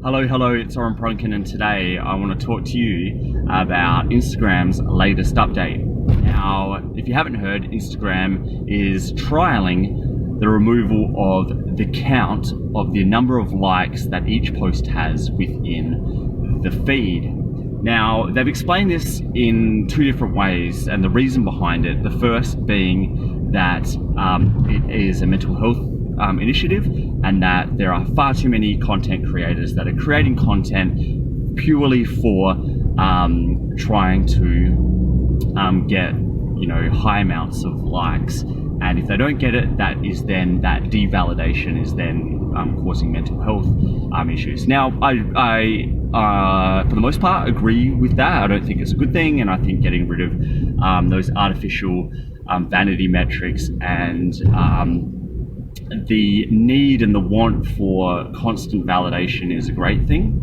Hello, it's Oren Pronkin, and today I want to talk to you about Instagram's latest update. Now, if you haven't heard, Instagram is trialing the removal of the count of the number of likes that each post has within the feed. Now, they've explained this in two different ways, and the reason behind it, the first being that it is a mental health initiative, and that there are far too many content creators that are creating content purely for trying to get high amounts of likes, and if they don't get it, that devalidation is then causing mental health issues. Now, I for the most part agree with that. I don't think it's a good thing, and I think getting rid of those artificial vanity metrics and the need and the want for constant validation is a great thing.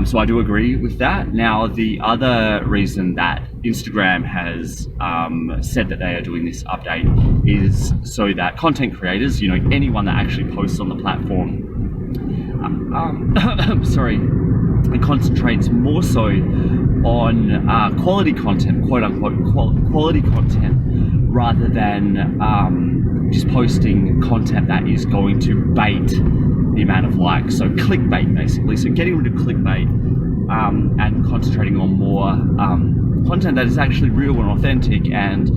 So I do agree with that. Now, the other reason that Instagram has said that they are doing this update is so that content creators, anyone that actually posts on the platform, it concentrates more so on quality content, quote unquote quality content, rather than just posting content that is going to bait the amount of likes. So clickbait, basically. So getting rid of clickbait and concentrating on more content that is actually real and authentic and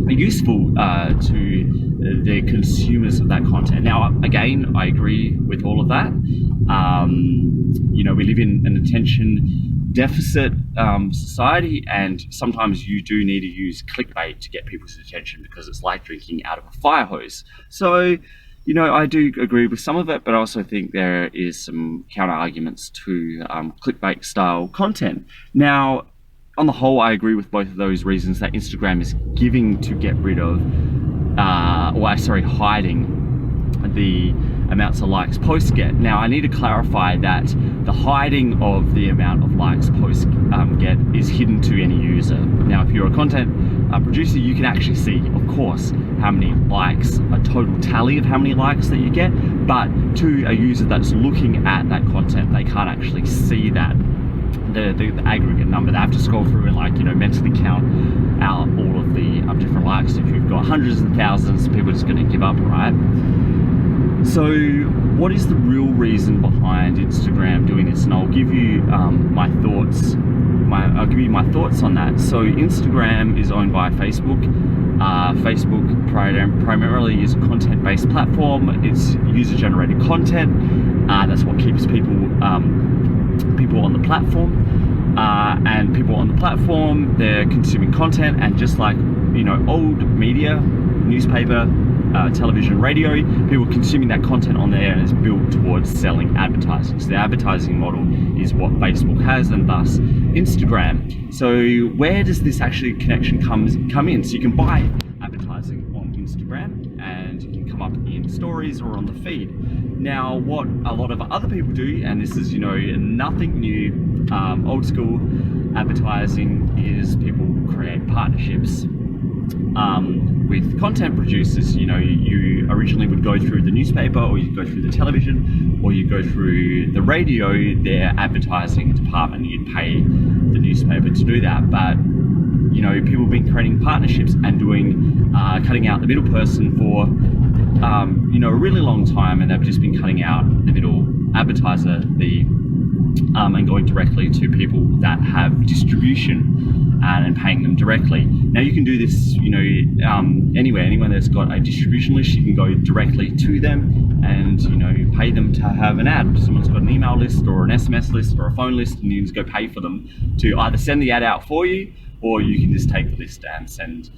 useful to the consumers of that content. Now, again, I agree with all of that. We live in an attention deficit society, and sometimes you do need to use clickbait to get people's attention because it's like drinking out of a fire hose. So, I do agree with some of it, but I also think there is some counter arguments to clickbait style content. Now, on the whole, I agree with both of those reasons that Instagram is giving to get rid of, hiding the amounts of likes posts get. Now, I need to clarify that the hiding of the amount of likes posts get is hidden to any user. Now, if you're a content producer, you can actually see, of course, how many likes, a total tally of how many likes that you get, but to a user that's looking at that content, they can't actually see that, the aggregate number. They have to scroll through and mentally count out all of the different likes. If you've got hundreds and thousands, people are just going to give up, right? So what is the real reason behind Instagram doing this? And I'll give you my thoughts. I'll give you my thoughts on that. So Instagram is owned by Facebook. Facebook primarily is a content-based platform. It's user-generated content. That's what keeps people on the platform. And people on the platform, they're consuming content, and just like old media, newspaper, television, radio, people consuming that content on there, and it's built towards selling advertising. So the advertising model is what Facebook has, and thus Instagram. So where does this actually connection come in? So you can buy advertising on Instagram, and you can come up in stories or on the feed. Now, what a lot of other people do, and this is nothing new, old school advertising, is people create partnerships with content producers. You originally would go through the newspaper, or you go through the television, or you go through the radio, their advertising department. You'd pay the newspaper to do that. But people have been creating partnerships and doing cutting out the middle person for a really long time, and they've just been cutting out the middle advertiser, and going directly to people that have distribution and paying them directly. Now, you can do this, anywhere. Anyone that's got a distribution list, you can go directly to them and, pay them to have an ad. If someone's got an email list or an SMS list or a phone list, and you just go pay for them to either send the ad out for you, or you can just take the list and send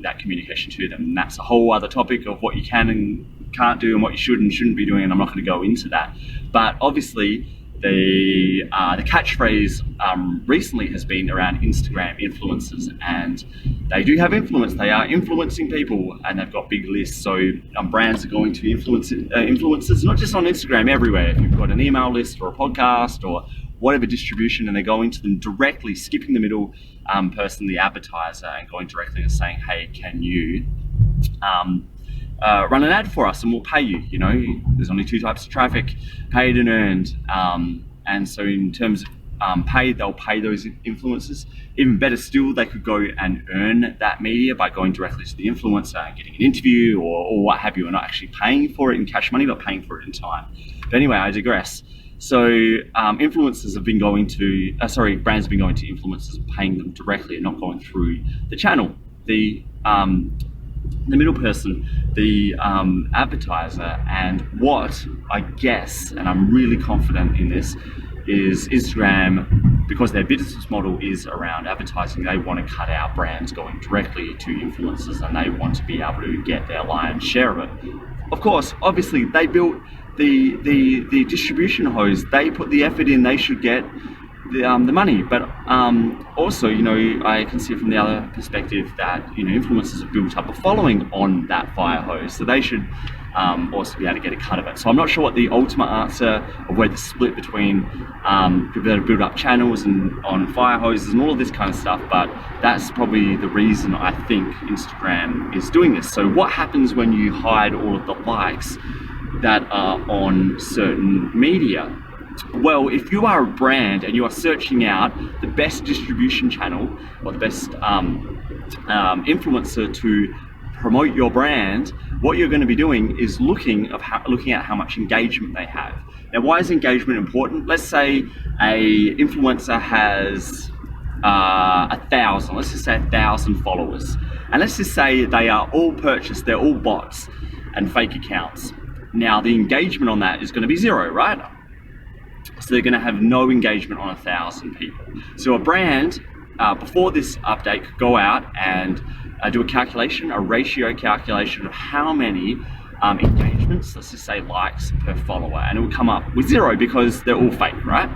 that communication to them. And that's a whole other topic of what you can and can't do and what you should and shouldn't be doing, and I'm not going to go into that. But obviously, the catchphrase recently has been around Instagram influencers, and they do have influence. They are influencing people, and they've got big lists. So brands are going to influencers, not just on Instagram, everywhere. If you've got an email list or a podcast or whatever distribution, and they're going to them directly, skipping the middle person, the advertiser, and going directly and saying, hey, can you run an ad for us and we'll pay you. You know, there's only two types of traffic, paid and earned. And so in terms of paid, they'll pay those influencers. Even better still, they could go and earn that media by going directly to the influencer and getting an interview or what have you, and not actually paying for it in cash money, but paying for it in time. But anyway, I digress. So influencers have been going to, brands have been going to influencers and paying them directly and not going through the channel. The middle person, the advertiser. And what I guess, and I'm really confident in this, is Instagram, because their business model is around advertising, they want to cut out brands going directly to influencers, and they want to be able to get their lion's share of it. Of course, obviously, they built the distribution hose. They put the effort in. They should get the money. But also, you know, I can see from the other perspective that, you know, influencers have built up a following on that fire hose, so they should also be able to get a cut of it. So I'm not sure what the ultimate answer of where the split between people that have built up channels and on fire hoses and all of this kind of stuff, but that's probably the reason I think Instagram is doing this. So what happens when you hide all of the likes that are on certain media? Well, if you are a brand and you are searching out the best distribution channel or the best influencer to promote your brand, what you're going to be doing is looking at how much engagement they have. Now, why is engagement important? Let's say a influencer has 1,000, let's just say 1,000 followers. And let's just say they are all purchased, they're all bots and fake accounts. Now, the engagement on that is going to be 0, right? So they're going to have no engagement on 1,000 people. So a brand, before this update, could go out and do a calculation, a ratio calculation of how many engagements, let's just say likes per follower, and it will come up with 0 because they're all fake, right?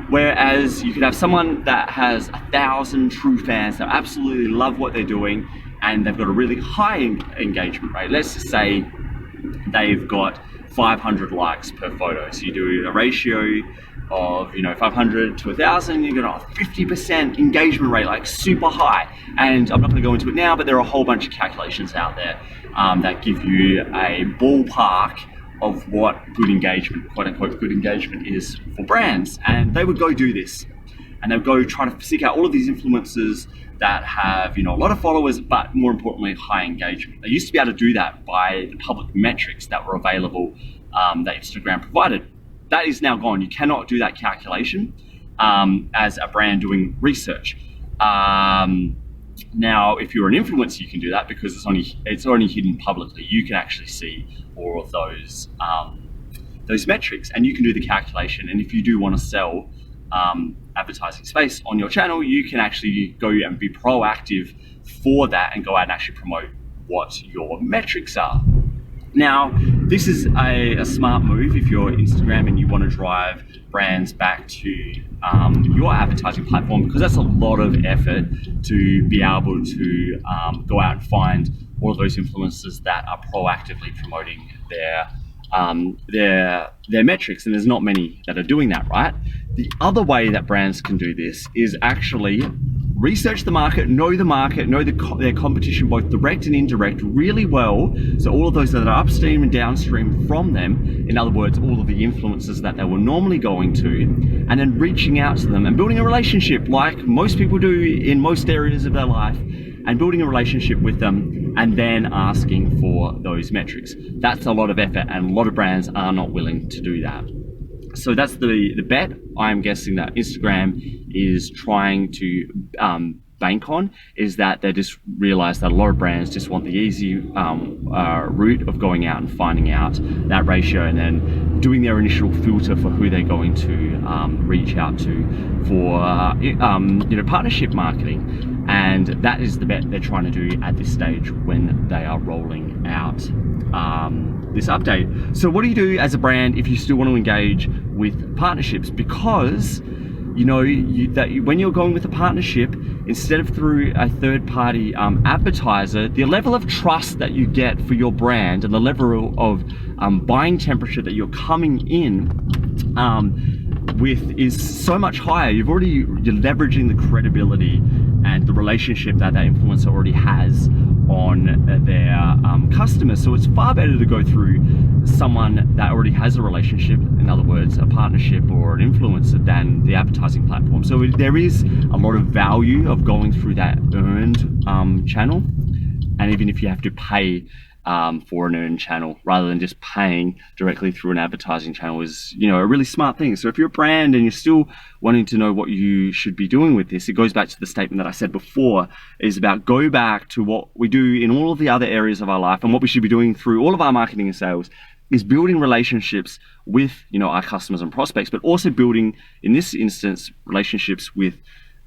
Whereas you could have someone that has 1,000 true fans that absolutely love what they're doing and they've got a really high engagement rate. Let's just say they've got 500 likes per photo. So you do a ratio of, you know, 500 to 1,000, you're gonna have 50% engagement rate, like super high. And I'm not gonna go into it now, but there are a whole bunch of calculations out there that give you a ballpark of what good engagement, quote unquote, good engagement is for brands. And they would go do this. And they'll go try to seek out all of these influencers that have, you know, a lot of followers, but more importantly, high engagement. They used to be able to do that by the public metrics that were available that Instagram provided. That is now gone. You cannot do that calculation as a brand doing research. Now, if you're an influencer, you can do that because it's only hidden publicly. You can actually see all of those metrics, and you can do the calculation. And if you do want to sell advertising space on your channel, you can actually go and be proactive for that and go out and actually promote what your metrics are. Now, this is a smart move if you're Instagram and you want to drive brands back to your advertising platform, because that's a lot of effort to be able to go out and find all of those influencers that are proactively promoting their metrics, and there's not many that are doing that, right? The other way that brands can do this is actually research the market, know their competition, both direct and indirect, really well. So all of those that are upstream and downstream from them, in other words, all of the influencers that they were normally going to, and then reaching out to them and building a relationship like most people do in most areas of their life, and building a relationship with them and then asking for those metrics. That's a lot of effort, and a lot of brands are not willing to do that. So that's the bet I'm guessing that Instagram is trying to bank on, is that they just realize that a lot of brands just want the easy route of going out and finding out that ratio and then doing their initial filter for who they're going to reach out to for partnership marketing. And that is the bet they're trying to do at this stage when they are rolling out this update. So what do you do as a brand if you still want to engage with partnerships? Because when you're going with a partnership, instead of through a third-party advertiser, the level of trust that you get for your brand and the level of buying temperature that you're coming in with is so much higher. You're leveraging the credibility and the relationship that influencer already has on their customers. So it's far better to go through someone that already has a relationship, in other words, a partnership or an influencer, than the advertising platform. So there is a lot of value of going through that earned channel, and even if you have to pay for an earned channel rather than just paying directly through an advertising channel, is, you know, a really smart thing. So if you're a brand and you're still wanting to know what you should be doing with this, it goes back to the statement that I said before, is about go back to what we do in all of the other areas of our life, and what we should be doing through all of our marketing and sales is building relationships with, you know, our customers and prospects, but also building, in this instance, relationships with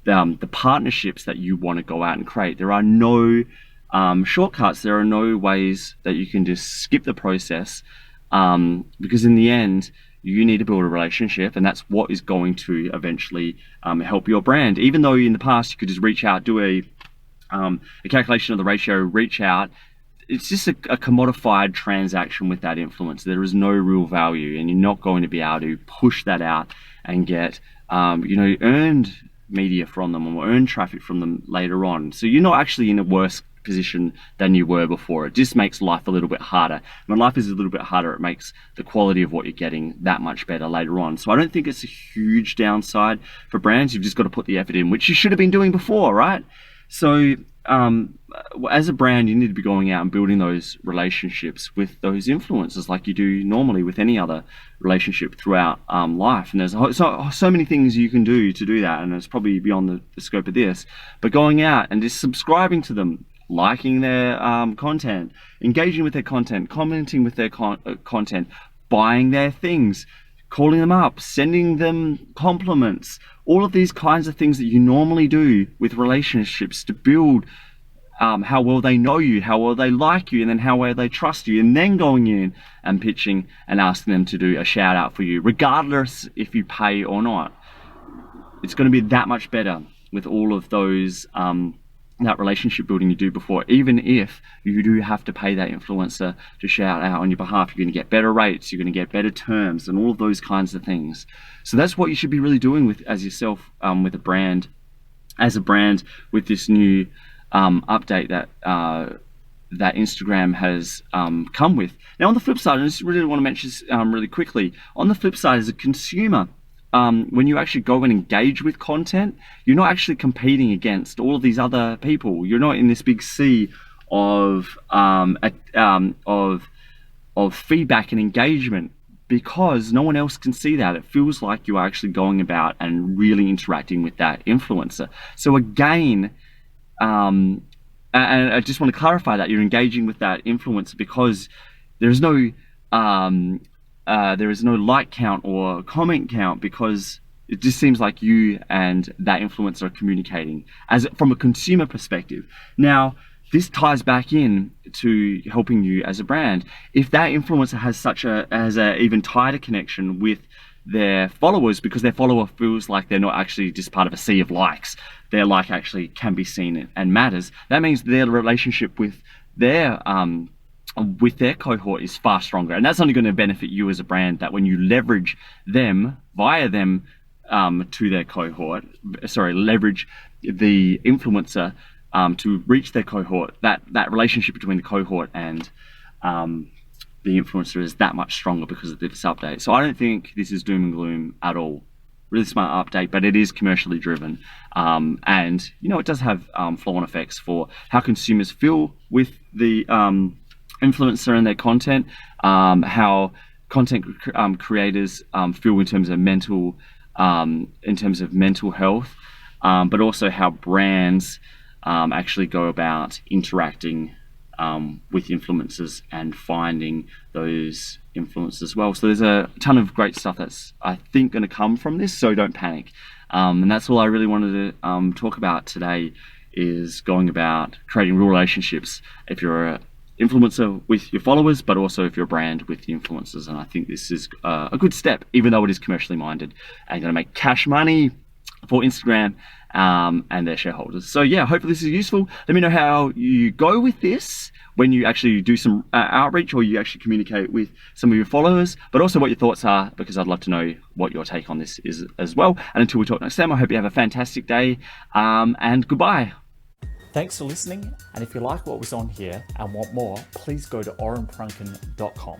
the partnerships that you want to go out and create. There are no shortcuts. There are no ways that you can just skip the process, because in the end, you need to build a relationship, and that's what is going to eventually help your brand. Even though in the past you could just reach out, do a calculation of the ratio, reach out, it's just a commodified transaction with that influencer. There is no real value, and you're not going to be able to push that out and get you know, earned media from them or earn traffic from them later on. So you're not actually in a worse position than you were before. It just makes life a little bit harder. When life is a little bit harder, it makes the quality of what you're getting that much better later on. So I don't think it's a huge downside for brands. You've just got to put the effort in, which you should have been doing before, right? So as a brand, you need to be going out and building those relationships with those influencers like you do normally with any other relationship throughout life. And there's so many things you can do to do that, and it's probably beyond the scope of this. But going out and just subscribing to them, liking their content, engaging with their content, commenting with their content, buying their things, calling them up, sending them compliments, all of these kinds of things that you normally do with relationships to build how well they know you, how well they like you, and then how well they trust you, and then going in and pitching and asking them to do a shout out for you, regardless if you pay or not. It's going to be that much better with all of those that relationship building you do before. Even if you do have to pay that influencer to shout out on your behalf, you're going to get better rates, you're going to get better terms, and all of those kinds of things. So that's what you should be really doing with as yourself, with a brand, as a brand, with this new update that that Instagram has come with. Now on the flip side, I just really want to mention this really quickly, on the flip side, as a consumer, when you actually go and engage with content, you're not actually competing against all of these other people. You're not in this big sea of feedback and engagement, because no one else can see that. It feels like you are actually going about and really interacting with that influencer. So again, and I just want to clarify that you're engaging with that influencer because there is no like count or comment count, because it just seems like you and that influencer are communicating as from a consumer perspective. Now, this ties back in to helping you as a brand. If that influencer has a even tighter connection with their followers, because their follower feels like they're not actually just part of a sea of likes, their like actually can be seen and matters, that means their relationship with their cohort is far stronger, and that's only going to benefit you as a brand. That when you leverage them via them to their cohort, leverage the influencer to reach their cohort, that relationship between the cohort and the influencer is that much stronger because of this update. So I don't think this is doom and gloom at all. Really smart update, but it is commercially driven, and you know, it does have flow-on effects for how consumers feel with the influencer and their content, how content creators feel in terms of mental health, but also how brands actually go about interacting with influencers and finding those influencers as well. So there's a ton of great stuff that's, I think, going to come from this, so don't panic. And that's all I really wanted to talk about today, is going about creating real relationships if you're an influencer with your followers, but also if you're a brand with the influencers. And I think this is a good step, even though it is commercially minded and going to make cash money for Instagram and their shareholders. So yeah, hopefully this is useful. Let me know how you go with this when you actually do some outreach, or you actually communicate with some of your followers, but also what your thoughts are, because I'd love to know what your take on this is as well. And until we talk next time, I hope you have a fantastic day, and goodbye. Thanks for listening, and if you like what was on here and want more, please go to orenprunken.com.